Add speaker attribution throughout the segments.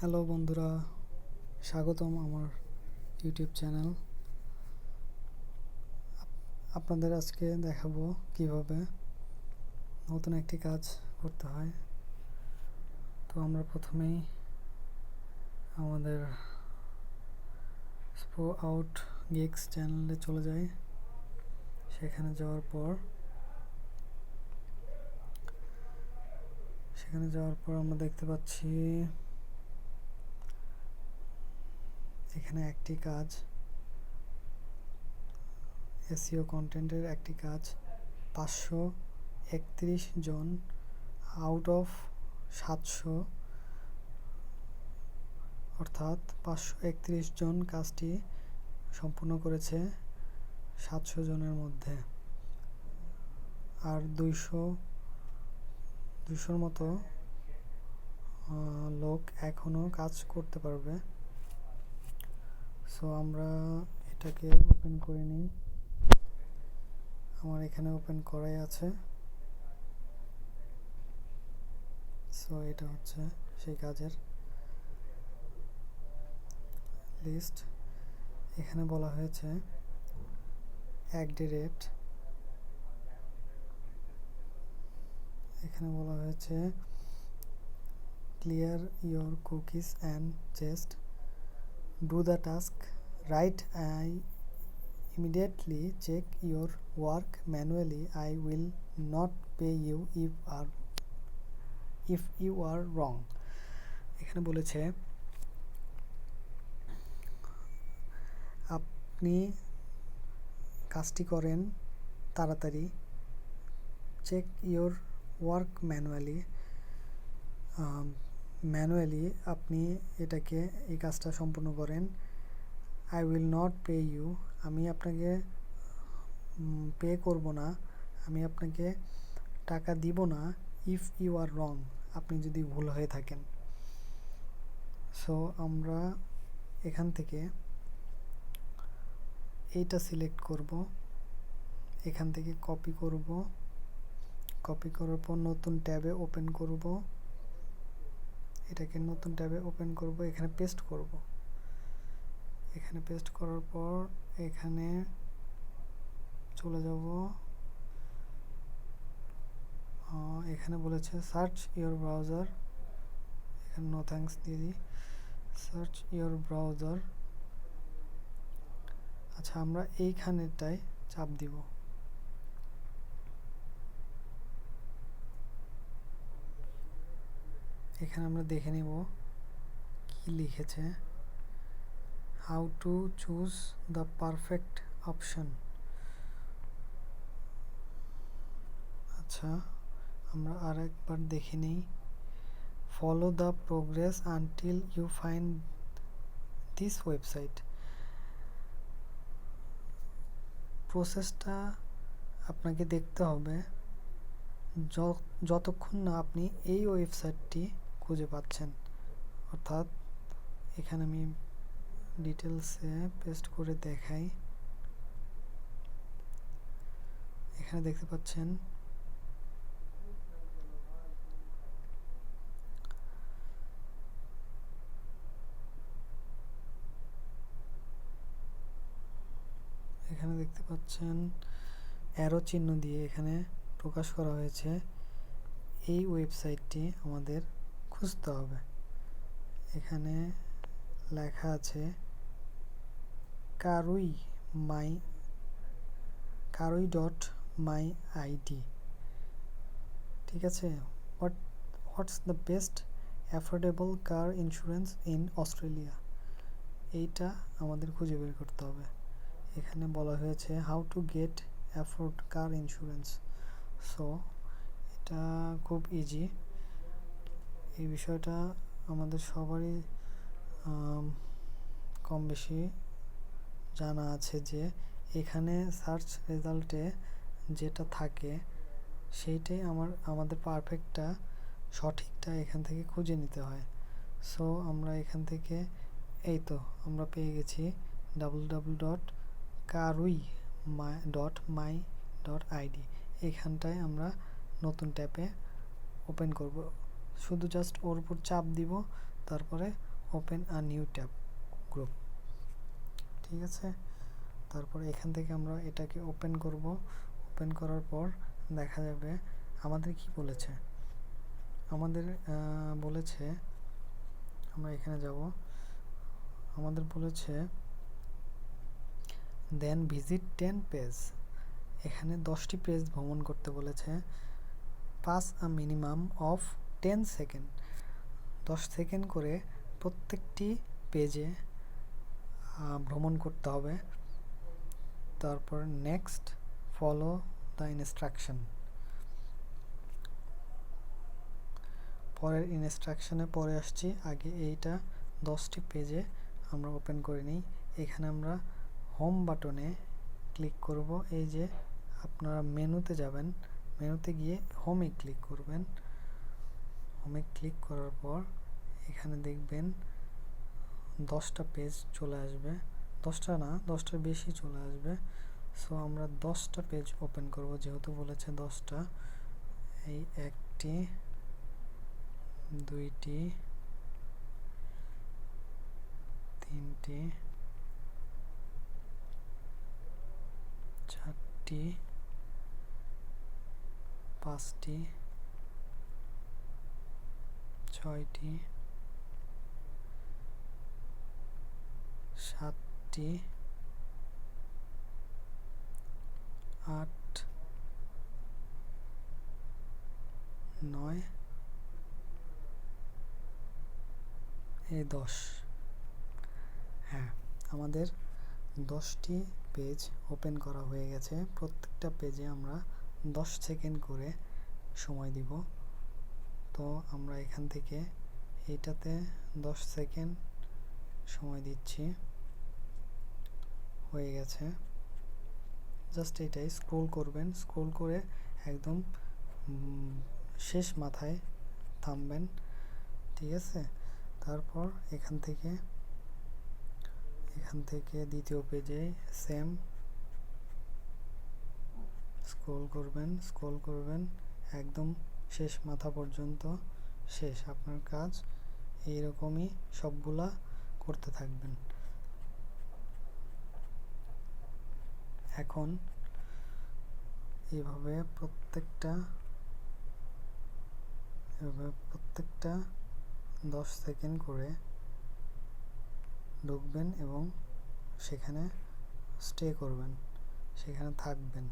Speaker 1: Hello বন্ধুরা, স্বাগতম আমার ইউটিউব চ্যানেল। আপনাদের আজকে দেখাবো কিভাবে নতুন একটি কাজ করতে হয়। তো আমরা প্রথমেই আমাদের স্পো আউট গিগস চ্যানেলে চলে যাই। সেখানে যাওয়ার পর আমরা দেখতে পাচ্ছি এখানে একটি কাজ, এসইও কন্টেন্টের একটি কাজ 531 জন আউট অফ 700, অর্থাৎ 531 জন কাজটি সম্পূর্ণ করেছে 700 জনের মধ্যে। আর 200-র মতো লোক এখনও কাজ করতে পারবে। সো আমরা এটাকে ওপেন করে নিই। আমার এখানে ওপেন করাই আছে। সো এটা হচ্ছে সেই কাজের লিস্ট। এখানে বলা হয়েছে এখানে বলা হয়েছে clear your cookies and just do the task right. I immediately check your work manually. I will not pay you if you are wrong. এখানে বলেছে আপনি কাজটি করেন তাড়াতাড়ি, চেক ইয়োর ওয়ার্ক ম্যানুয়ালি আপনি এই কাজটা সম্পূর্ণ করেন। I will not pay you, আমি আপনাকে পে করব না, আমি আপনাকে টাকা দিব না। ইফ ইউ আর রং, আপনি যদি ভুল হয়ে থাকেন। সো আমরা এখান থেকে এইটা সিলেক্ট করব, এখান থেকে কপি করার পর নতুন ট্যাবে ওপেন করব, এটাকে নতুন ট্যাবে ওপেন করব, এখানে পেস্ট করব। এখানে পেস্ট করার পর এখানে চলে যাব। এখানে বলেছে সার্চ ইয়োর ব্রাউজার, এখানে নো থ্যাঙ্কস দিয়ে দিই। Search your browser. আচ্ছা, আমরা এইখানেরটায় চাপ দিব। এখানে আমরা দেখে নিব কি লিখেছে। How to choose the perfect option. আচ্ছা, আমরা আর একবার দেখে নিই। Follow the progress until you find this website. প্রসেসটা আপনাকে দেখতে হবে যতক্ষণ না আপনি এই ওয়েবসাইটটি খুঁজে পাচ্ছেন। অর্থাৎ এখানে আমি ডিটেলসে পেস্ট করে দেখাই। এখানে দেখতে পাচ্ছেন অ্যারো চিহ্ন দিয়ে এখানে প্রকাশ করা হয়েছে এই ওয়েবসাইটটি আমাদের খুঁজতে হবে। এখানে লেখা আছে karui.my.id। ঠিক আছে, what's the best affordable car insurance in Australia, এইটা আমাদের খুঁজে বের করতে হবে। এখানে বলা হয়েছে how to get afford car insurance. So এটা খুব ইজি। এই বিষয়টা আমাদের সবারই কম বেশি জানা আছে যে এখানে সার্চ রেজাল্টে যেটা থাকে সেইটাই আমাদের সঠিকটা এখান থেকে খুঁজে নিতে হয়। সো আমরা এখান থেকে এই তো আমরা পেয়ে গেছি www.karui.my.id। এখানটায় আমরা নতুন ট্যাবে ওপেন করব। শুধু জাস্ট ওর উপর চাপ দিব, তারপরে open a new tab group. ঠিক আছে, তারপর এখান থেকে আমরা এটাকে ওপেন করব। ওপেন করার পর দেখা যাবে আমাদের কি বলেছে, আমাদের বলেছে, আমরা এখানে যাব, আমাদের বলেছে দেন ভিজিট 10 পেজ। এখানে 10টি পেজ ভ্রমণ করতে বলেছে। Pass a minimum of 10 second, 10 second করে প্রত্যেকটি পেজে ভ্রমণ করতে হবে। তারপর নেক্সট ফলো দ্য ইনস্ট্রাকশন। পরের ইনস্ট্রাকশনে পরে আসছি, আগে এইটা 10টি পেজে আমরা ওপেন করে নিই। এখানে আমরা হোম বাটনে ক্লিক করব। এই যে আপনারা মেনুতে যাবেন, মেনুতে গিয়ে হোমে ক্লিক করবেন। হোমে ক্লিক করার পর এখানে দেখবেন 10টা পেজ চলে আসবে, 10টা না 10টার বেশি চলে আসবে। সো আমরা 10টা পেজ ওপেন করব, যেহেতু বলেছে 10টা। এই 1টি, 2টি, 3টি, 4টি, 5টি, 6টি, 7টি, 8, 9, এই 10। হ্যাঁ, আমাদের 10টি পেজ ওপেন করা হয়ে গেছে। প্রত্যেকটা পেজে আমরা 10 সেকেন্ড করে সময় দিব। তো আমরা এখান থেকে এইটাতে 10 সেকেন্ড সময় দিচ্ছি, হয়ে গেছে। জাস্ট এটাই স্ক্রোল করবেন, স্ক্রোল করে একদম শেষ মাথায় থামবেন। ঠিক আছে, তারপর এখান থেকে দ্বিতীয় পেজে সেম স্ক্রোল করবেন একদম শেষ মাথা পর্যন্ত। শেষ, আপনার কাজ এইরকমই সবগুলা করতে থাকবেন। এখন এইভাবে প্রত্যেকটা 10 সেকেন্ড করে ঢুকবেন এবং সেখানে স্টে করবেন, সেখানে থাকবেন।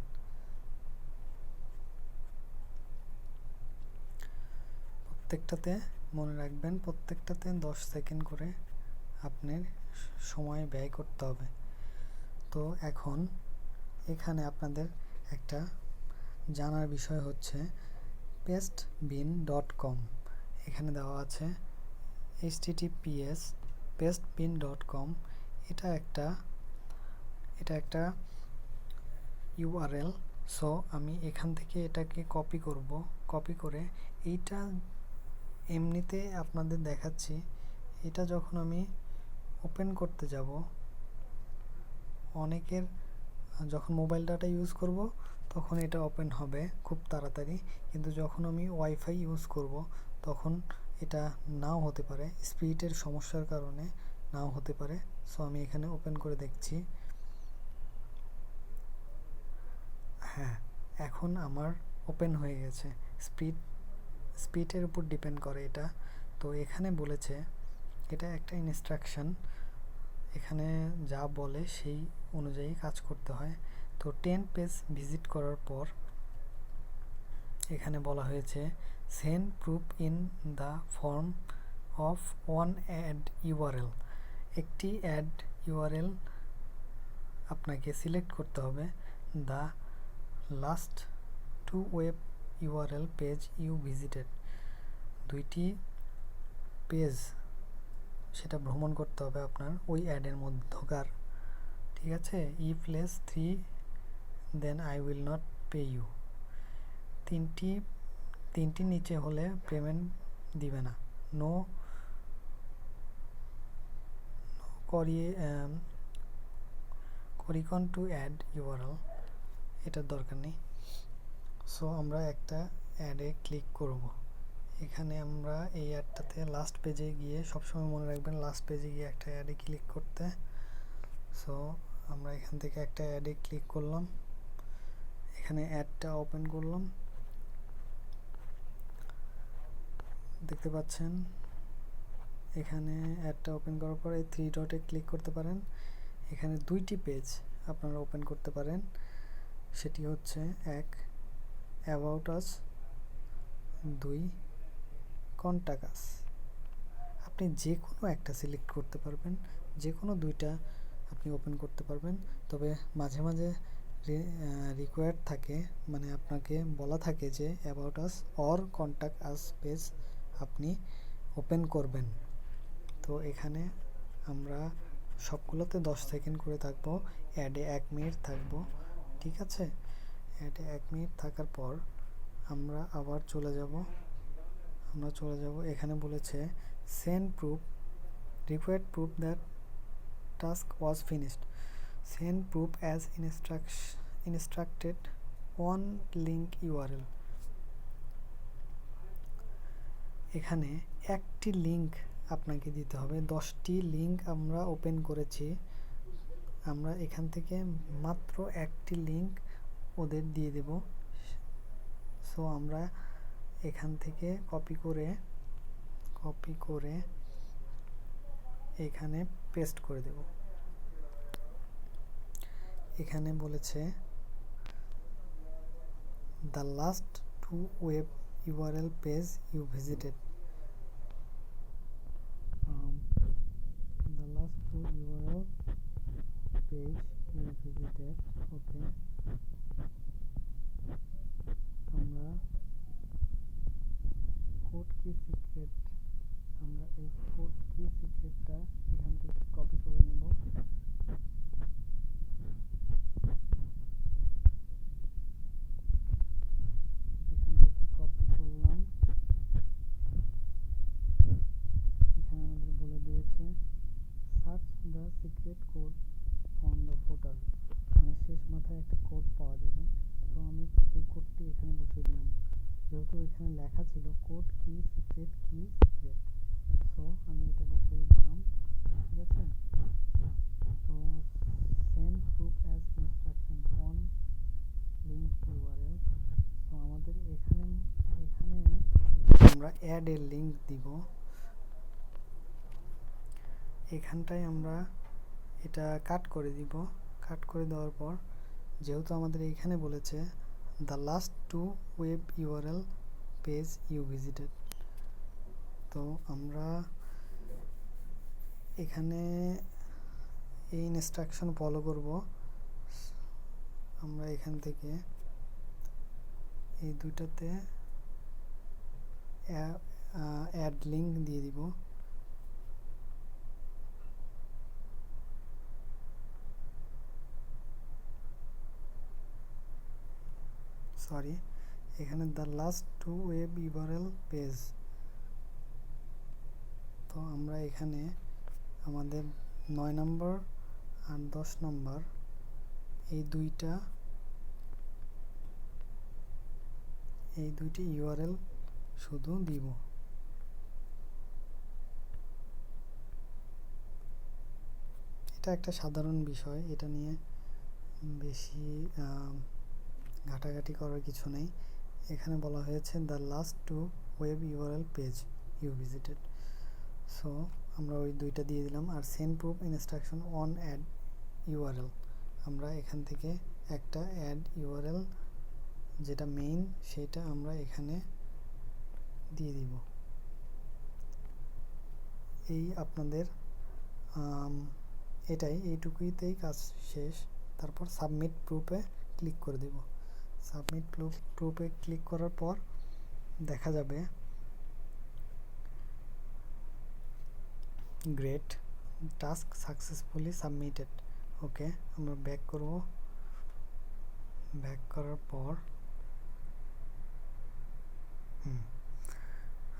Speaker 1: প্রত্যেকটাতে মনে রাখবেন, প্রত্যেকটাতে 10 সেকেন্ড করে আপনার সময় ব্যয় করতে হবে। তো এখন এখানে আপনাদের একটা জানার বিষয় হচ্ছে pastebin.com। এখানে দেওয়া আছে https://pastebin.com। এটা একটা ইউআরএল। সো আমি এখান থেকে এটাকে কপি করব, কপি করে এইটা এমনিতে আপনাদের দেখাচ্ছি। এটা যখন আমি ওপেন করতে যাব, অনেকের যখন মোবাইল ডাটা ইউজ করব তখন এটা ওপেন হবে খুব তাড়াতাড়ি, কিন্তু যখন আমি ওয়াইফাই ইউজ করব তখন এটা নাও হতে পারে, স্পিডের সমস্যার কারণে নাও হতে পারে। সো আমি এখানে ওপেন করে দেখছি। হ্যাঁ, এখন আমার ওপেন হয়ে গেছে। স্পিডের উপর ডিপেন্ড করে এটা। তো এখানে বলেছে, এটা একটা ইনস্ট্রাকশন, এখানে যা বলে সেই অনুযায়ী কাজ করতে হয়। তো 10 পেজ ভিজিট করার পর এখানে বলা হয়েছে send proof in the form of one add URL. একটি অ্যাড ইউআরএল আপনাকে সিলেক্ট করতে হবে। The last 2 web URL page you visited, 2টি পেজ সেটা ভ্রমণ করতে হবে আপনার ওই অ্যাডের মধ্যকার। ঠিক আছে, if less 3 then I will not pay you. তিনটি নিচে হলে পেমেন্ট দিবে না। নো করিকন টু অ্যাড ইউআরএল, এটার দরকার নেই। সো আমরা একটা অ্যাডে ক্লিক করব। এখানে আমরা এই অ্যাডটাতে লাস্ট পেজে গিয়ে, সবসময় মনে রাখবেন লাস্ট পেজে গিয়ে একটা অ্যাডে ক্লিক করতে। সো আমরা এখান থেকে একটা অ্যাডে ক্লিক করলাম, এখানে অ্যাডটা ওপেন করলাম, দেখতে পাচ্ছেন এখানে অ্যাডটা ওপেন করার পর এই 3 ডটে ক্লিক করতে পারেন। এখানে 2টি পেজ আপনারা ওপেন করতে পারেন, সেটি হচ্ছে 1 অ্যাবাউট আস, 2 কন্টাক্ট আস। আপনি যে কোনো একটা সিলেক্ট করতে পারবেন, যে কোনো 2টা আপনি ওপেন করতে পারবেন। তবে মাঝে মাঝে রিকোয়ার্ড থাকে, মানে আপনাকে বলা থাকে যে about us or contact us page আপনি ওপেন করবেন। তো এখানে আমরা সবগুলোতে 10 সেকেন্ড করে থাকবো, অ্যাডে 1 মিনিট থাকবো, ঠিক আছে। অ্যাডে 1 মিনিট থাকার পর আমরা আবার চলে যাব, এখানে বলেছে send proof, required proof that task was finished, send proof as instructed on link URL. এখানে একটি লিঙ্ক আপনাকে দিতে হবে, 10টি লিঙ্ক আমরা ওপেন করেছি, আমরা এখান থেকে মাত্র একটি লিঙ্ক ওদের দিয়ে দেব। সো আমরা এখান থেকে কপি করে এখানে পেস্ট করে দেব। এখানে বলেছে the last 2 web URL page you visited, the last 2 URL page you visited, okay. আমরা কোড কি সিক্রেট, আমরা এই কোড কি সিক্রেটটা এখান থেকে কপি করে নেব। এখান থেকে কপি করলাম, এখানে আমাদের বলে দিয়েছে search the secret code on the ফোটার, মানে শেষ মাথায় একটা কোড পাওয়া যাবে। তো আমি এই কোডটি এখানে বসিয়ে দিলাম, যেহেতু এখানে লেখা ছিল কোড কি সিক্রেট, সো আমি এটা বসিয়ে দিলাম, ঠিক আছে। তো send proof as instruction on link URL. তো আমাদের এখানে আমরা অ্যাড এর লিঙ্ক দিব, এখানটায় আমরা এটা কাট করে দিব। কাট করে দেওয়ার পর যেহেতু আমাদের এইখানে বলেছে the last 2 web URL page you visited, তো আমরা এখানে এই ইনস্ট্রাকশন ফলো করব। আমরা এখান থেকে এই দুইটাতে অ্যাড লিঙ্ক দিয়ে দিব। সরি, এখানে the last 2 web URL page, তো আমরা এখানে আমাদের 9 নম্বর আর 10 নম্বর এই দুইটি ইউআরএল শুধু দিব। এটা একটা সাধারণ বিষয়, এটা নিয়ে বেশি ঘাটাঘাটি করার কিছু নেই। এখানে বলা হয়েছে the last 2 web URL page you visited, so আমরা ওই দুইটা দিয়ে দিলাম। আর send proof instruction on add URL, আমরা এখান থেকে একটা অ্যাড ইউআরএল যেটা মেইন সেটা আমরা এখানে দিয়ে দিব। এই আপনাদের এইটুকুইতেই কাজ শেষ। তারপর সাবমিট প্রুফে ক্লিক করে দেব। সাবমিট প্রুফে ক্লিক করার পর দেখা যাবে গ্রেট, টাস্ক সাকসেসফুলি সাবমিটেড। ওকে, আমরা ব্যাক করব। ব্যাক করার পর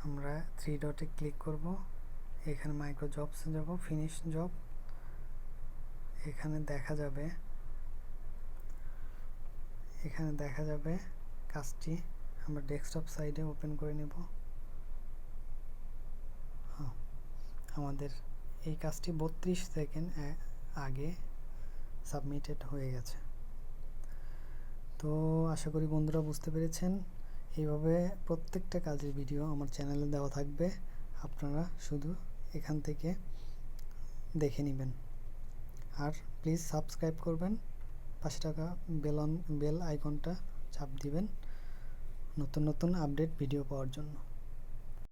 Speaker 1: আমরা 3 ডটে ক্লিক করব, এখানে মাইক্রো জবসে যাব, ফিনিশ জব। এখানে দেখা যাবে কাজটি আমরা ডেস্কটপ সাইডে ওপেন করে নেব। আমাদের এই কাজটি 32 সেকেন্ড আগে সাবমিটেড হয়ে গেছে। তো আশা করি বন্ধুরা বুঝতে পেরেছেন। এইভাবে প্রত্যেকটা কাজের ভিডিও আমার চ্যানেলে দেওয়া থাকবে, আপনারা শুধু এখান থেকে দেখে নেবেন। আর প্লিজ সাবস্ক্রাইব করবেন, পাশে থাকা বেল আইকনটা চাপ দিবেন নতুন নতুন আপডেট ভিডিও পাওয়ার জন্য।